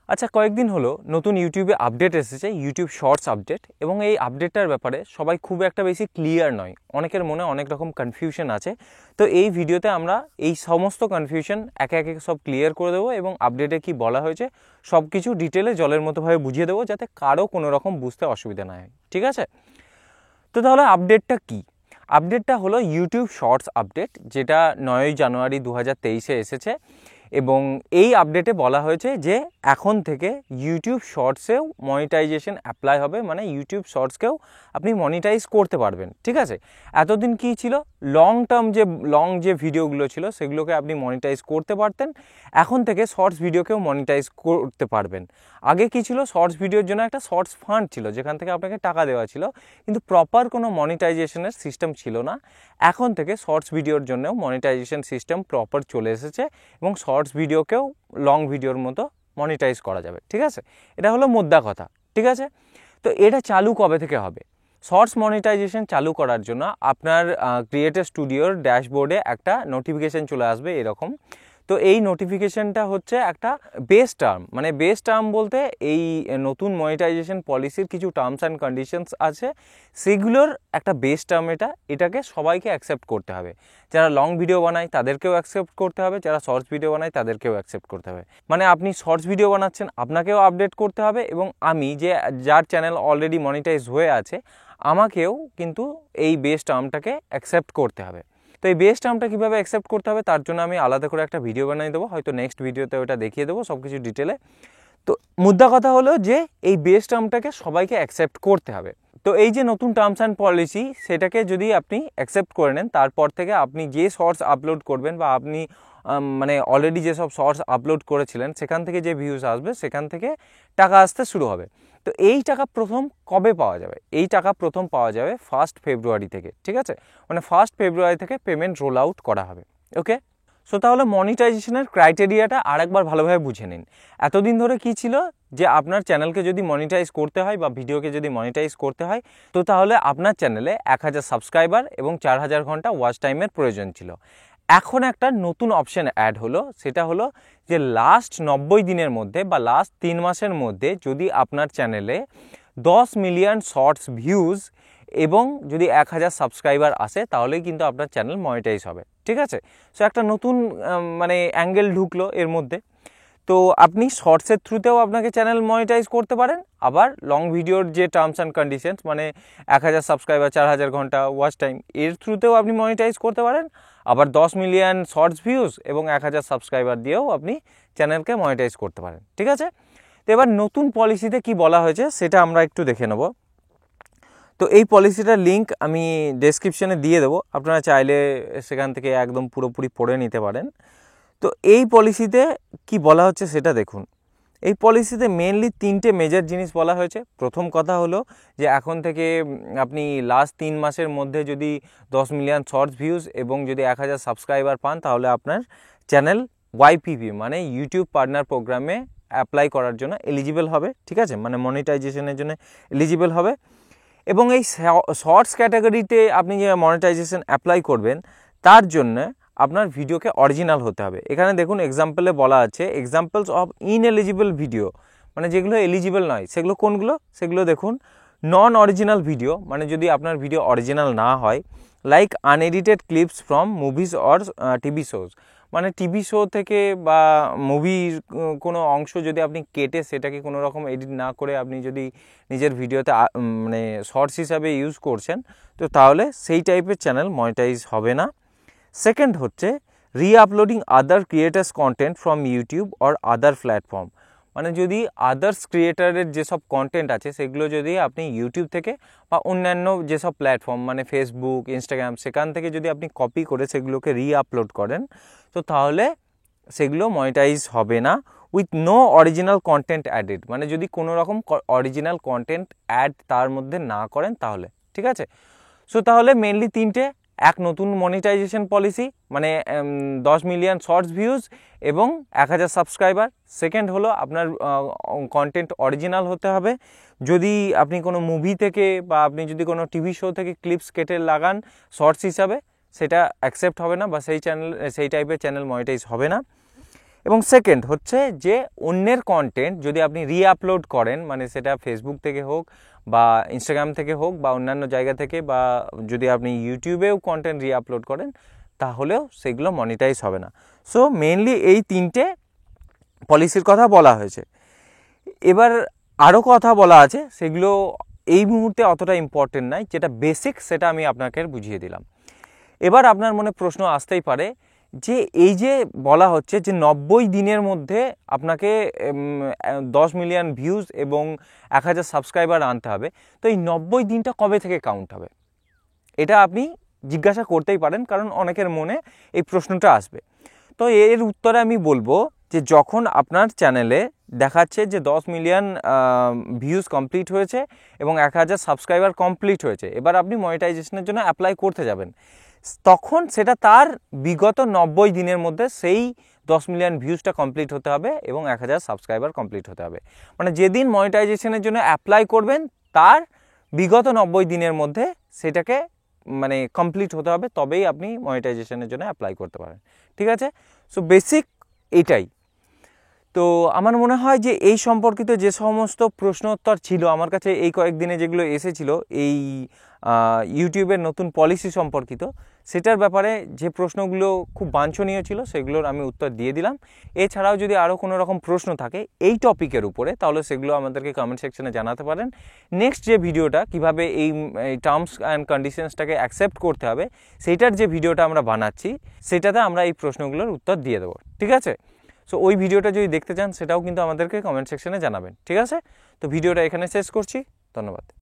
আচ্ছা, কয়েকদিন হলো নতুন ইউটিউবে আপডেট এসেছে, ইউটিউব শর্টস আপডেট, এবং এই আপডেটটার ব্যাপারে সবাই খুব একটা বেশি ক্লিয়ার নয়। অনেকের মনে অনেক রকম কনফিউশন আছে। তো এই ভিডিওতে আমরা এই সমস্ত কনফিউশন একে একে সব ক্লিয়ার করে দেবো এবং আপডেটে কি বলা হয়েছে সব কিছু ডিটেলে জলের মতোভাবে বুঝিয়ে দেবো, যাতে কারো কোনো রকম বুঝতে অসুবিধা না হয়। ঠিক আছে? তো তাহলে আপডেটটা কি? আপডেটটা হলো ইউটিউব শর্টস আপডেট, যেটা 9ই জানুয়ারি 2023-এ এসেছে। এবং এই আপডেটে বলা হয়েছে যে এখন থেকে ইউটিউব শর্টসেও মনিটাইজেশন অ্যাপ্লাই হবে, মানে ইউটিউব শর্টসকেও আপনি মনিটাইজ করতে পারবেন। ঠিক আছে? এতদিন কি ছিল, লং যে ভিডিওগুলো ছিল সেগুলোকে আপনি মনিটাইজ করতে পারতেন, এখন থেকে শর্টস ভিডিওকেও মনিটাইজ করতে পারবেন। আগে কি ছিল, শর্টস ভিডিওর জন্য একটা শর্টস ফান্ড ছিল যেখান থেকে আপনাকে টাকা দেওয়া ছিল, কিন্তু প্রপার কোনো মনিটাইজেশনের সিস্টেম ছিল না। এখন থেকে শর্টস ভিডিওর জন্যও মনিটাইজেশন সিস্টেম প্রপার চলে এসেছে এবং শর্টস ভিডিওকেও লং ভিডিওর মতো মনিটাইজ করা যাবে। ঠিক আছে? এটা হলো মোদ্দা কথা। ঠিক আছে? তো এটা চালু কবে থেকে হবে? শর্টস মনিটাইজেশন চালু করার জন্য আপনার ক্রিয়েটর স্টুডিওর ড্যাশবোর্ডে একটা নোটিফিকেশান চলে আসবে এরকম। তো এই নোটিফিকেশানটা হচ্ছে একটা বেস টার্ম, মানে বেস টার্ম বলতে এই নতুন মনিটাইজেশন পলিসির কিছু টার্মস অ্যান্ড কন্ডিশনস আছে, সেগুলোর একটা বেস টার্ম। এটাকে সবাইকে অ্যাকসেপ্ট করতে হবে। যারা লং ভিডিও বানায় তাদেরকেও অ্যাকসেপ্ট করতে হবে, যারা শর্টস ভিডিও বানায় তাদেরকেও অ্যাকসেপ্ট করতে হবে। মানে আপনি শর্টস ভিডিও বানাচ্ছেন, আপনাকেও আপডেট করতে হবে, এবং আমি যার চ্যানেল অলরেডি মনিটাইজ হয়ে আছে আমাকেও কিন্তু এই বেস টার্মটাকে অ্যাকসেপ্ট করতে হবে। তো এই বেস টার্মটা কীভাবে অ্যাকসেপ্ট করতে হবে তার জন্য আমি আলাদা করে একটা ভিডিও বানিয়ে দেবো, হয়তো নেক্সট ভিডিওতে ওটা দেখিয়ে দেবো সব কিছু ডিটেলে। তো মুদ্রা কথা হলো যে এই বেস টার্মটাকে সবাইকে অ্যাকসেপ্ট করতে হবে। তো এই যে নতুন টার্মস অ্যান্ড পলিসি, সেটাকে যদি আপনি অ্যাকসেপ্ট করে নেন, তারপর থেকে আপনি যে শর্টস আপলোড করবেন বা আপনি মানে অলরেডি যেসব শর্টস আপলোড করেছিলেন সেখান থেকে যে ভিউজ আসবে সেখান থেকে টাকা আসতে শুরু হবে। তো এই টাকা প্রথম কবে পাওয়া যাবে? এই টাকা প্রথম পাওয়া যাবে 1 ফেব্রুয়ারি থেকে। ঠিক আছে? মানে 1 ফেব্রুয়ারি থেকে পেমেন্ট রোল আউট করা হবে। ওকে? সো তাহলে মনিটাইজেশনের ক্রাইটেরিয়াটা আরেকবার ভালোভাবে বুঝে নিন। এতদিন ধরে কি ছিল, যে আপনার চ্যানেলকে যদি মনিটাইজ করতে হয় বা ভিডিওকে যদি মনিটাইজ করতে হয়, তো তাহলে আপনার চ্যানেলে 1000 সাবস্ক্রাইবার এবং 4000 ঘন্টা ওয়াচ টাইমের প্রয়োজন ছিল। এখন একটা নতুন অপশন অ্যাড হলো, সেটা হলো যে লাস্ট 90 দিনের মধ্যে বা লাস্ট 3 মাসের মধ্যে যদি আপনার চ্যানেলে 10 মিলিয়ন শর্টস ভিউজ এবং যদি 1000 সাবস্ক্রাইবার আসে, তাহলেই কিন্তু আপনার চ্যানেল মনিটাইজ হবে। ঠিক আছে? সো একটা নতুন মানে অ্যাঙ্গেল ঢুকলো এর মধ্যে। তো আপনি শর্টসের থ্রুতেও আপনাকে চ্যানেল মনিটাইজ করতে পারেন, আবার লং ভিডিওর যে টার্মস অ্যান্ড কন্ডিশনস, মানে 1000 সাবস্ক্রাইবার 4000 ঘন্টা ওয়াচ টাইম, এর থ্রুতেও আপনি মনিটাইজ করতে পারেন, আবার 10 মিলিয়ন শর্টস ভিউজ এবং 1000 সাবস্ক্রাইবার দিয়েও আপনি চ্যানেলকে মনিটাইজ করতে পারেন। ঠিক আছে? তো এবার নতুন পলিসিতে কি বলা হয়েছে সেটা আমরা একটু দেখে নেব। তো এই পলিসিটার লিঙ্ক আমি ডেসক্রিপশনে দিয়ে দেবো, আপনারা চাইলে সেখান থেকে একদম পুরোপুরি পড়ে নিতে পারেন। তো এই পলিসিতে কি বলা হচ্ছে সেটা দেখুন। এই পলিসিতে মেনলি 3টে মেজর জিনিস বলা হয়েছে। প্রথম কথা হলো যে এখন থেকে আপনি লাস্ট 3 মাসের মধ্যে যদি 10 মিলিয়ন শর্টস ভিউজ এবং যদি 1000 সাবস্ক্রাইবার পান, তাহলে আপনার চ্যানেল ওয়াইপিপি মানে ইউটিউব পার্টনার প্রোগ্রামে অ্যাপ্লাই করার জন্য এলিজিবল হবে। ঠিক আছে? মানে মনিটাইজেশনের জন্য এলিজিবল হবে। এবং এই শর্টস ক্যাটাগরিতে আপনি যে মনিটাইজেশন অ্যাপ্লাই করবেন, তার জন্য আপনার ভিডিওকে অরিজিনাল হতে হবে। এখানে দেখুন এক্সাম্পলে বলা আছে এক্সাম্পলস অফ ইনএলিজিবল ভিডিও, মানে যেগুলো এলিজিবল নয় সেগুলো কোনগুলো, সেগুলো দেখুন। নন অরিজিনাল ভিডিও, মানে যদি আপনার ভিডিও অরিজিনাল না হয়, like unedited clips from movies or TV shows, মানে টিভি শো থেকে বা মুভির কোনো অংশ যদি আপনি কেটে সেটাকে কোনো রকম এডিট না করে আপনি যদি নিজের ভিডিওতে মানে শর্টস হিসাবে ইউজ করছেন, তো তাহলে সেই টাইপের চ্যানেল মনিটাইজ হবে না। সেকেন্ড হচ্ছে reuploading other creators content from YouTube or other platform, মানে যদি আদার্স ক্রিয়েটারের যেসব কন্টেন্ট আছে সেগুলো যদি আপনি ইউটিউব থেকে বা অন্যান্য যেসব প্ল্যাটফর্ম মানে ফেসবুক, ইনস্টাগ্রাম, সেখান থেকে যদি আপনি কপি করে সেগুলোকে রিআপলোড করেন, তো তাহলে সেগুলো মনিটাইজ হবে না with no original content added, মানে যদি কোনো রকম অরিজিনাল কন্টেন্ট অ্যাড তার মধ্যে না করেন তাহলে। ঠিক আছে? সো তাহলে মেনলি 3টে, এক নতুন মনিটাইজেশন পলিসি মানে 10 মিলিয়ন শর্টস ভিউজ এবং 1000 সাবস্ক্রাইবার। সেকেন্ড হলো আপনার কন্টেন্ট অরিজিনাল হতে হবে। যদি আপনি কোনো মুভি থেকে বা আপনি যদি কোনো টিভি শো থেকে ক্লিপস কেটে লাগান শর্টস হিসাবে, সেটা অ্যাকসেপ্ট হবে না বা সেই টাইপের চ্যানেল মনিটাইজ হবে না। এবং সেকেন্ড হচ্ছে যে অন্যের কন্টেন্ট যদি আপনি রিআপলোড করেন, মানে সেটা ফেসবুক থেকে হোক বা ইনস্টাগ্রাম থেকে হোক বা অন্যান্য জায়গা থেকে, বা যদি আপনি ইউটিউবেও কন্টেন্ট রিআপলোড করেন, তাহলেও সেগুলো মনিটাইজ হবে না। সো মেনলি এই 3টে পলিসির কথা বলা হয়েছে। এবার আরও কথা বলা আছে, সেগুলো এই মুহূর্তে অতটা ইম্পর্টেন্ট নয়, যেটা বেসিক সেটা আমি আপনাকে বুঝিয়ে দিলাম। এবার আপনার মনে প্রশ্ন আসতেই পারে যে এই যে বলা হচ্ছে যে 90 দিনের মধ্যে আপনাকে 10 মিলিয়ন ভিউজ এবং 1000 সাবস্ক্রাইবার আনতে হবে, তো এই 90 দিনটা কবে থেকে কাউন্ট হবে? এটা আপনি জিজ্ঞাসা করতেই পারেন, কারণ অনেকের মনে এই প্রশ্নটা আসবে। তো এর উত্তরে আমি বলবো যে যখন আপনার চ্যানেলে দেখাচ্ছে যে 10 মিলিয়ন ভিউজ কমপ্লিট হয়েছে এবং 1000 সাবস্ক্রাইবার কমপ্লিট হয়েছে, এবার আপনি মনিটাইজেশনের জন্য অ্যাপ্লাই করতে যাবেন, তখন সেটা তার বিগত 90 দিনের মধ্যে সেই 10 মিলিয়ন ভিউজটা কমপ্লিট হতে হবে এবং 1000 সাবস্ক্রাইবার কমপ্লিট হতে হবে। মানে যেদিন মনিটাইজেশনের জন্য অ্যাপ্লাই করবেন তার বিগত 90 দিনের মধ্যে সেটাকে মানে কমপ্লিট হতে হবে, তবেই আপনি মনিটাইজেশনের জন্য অ্যাপ্লাই করতে পারেন। ঠিক আছে? সো বেসিক এটাই। তো আমার মনে হয় যে এই সম্পর্কিত যে সমস্ত প্রশ্নোত্তর ছিল আমার কাছে এই কয়েকদিনে যেগুলো এসেছিল এই ইউটিউবের নতুন পলিসি সম্পর্কিত, সেটার ব্যাপারে যে প্রশ্নগুলো খুব বাঞ্ছনীয় ছিল সেগুলোর আমি উত্তর দিয়ে দিলাম। এছাড়াও যদি আরও কোনো রকম প্রশ্ন থাকে এই টপিকের উপরে, তাহলে সেগুলো আমাদেরকে কমেন্ট সেকশনে জানাতে পারেন। নেক্সট যে ভিডিওটা কিভাবে এই টার্মস অ্যান্ড কন্ডিশনসটাকে অ্যাকসেপ্ট করতে হবে, সেইটার যে ভিডিওটা আমরা বানাচ্ছি সেটাতে আমরা এই প্রশ্নগুলোর উত্তর দিয়ে দেবো। ঠিক আছে? সো ওই ভিডিওটা যদি দেখতে চান সেটাও কিন্তু আমাদেরকে কমেন্ট সেকশনে জানাবেন। ঠিক আছে? তো ভিডিওটা এখানে শেষ করছি। ধন্যবাদ।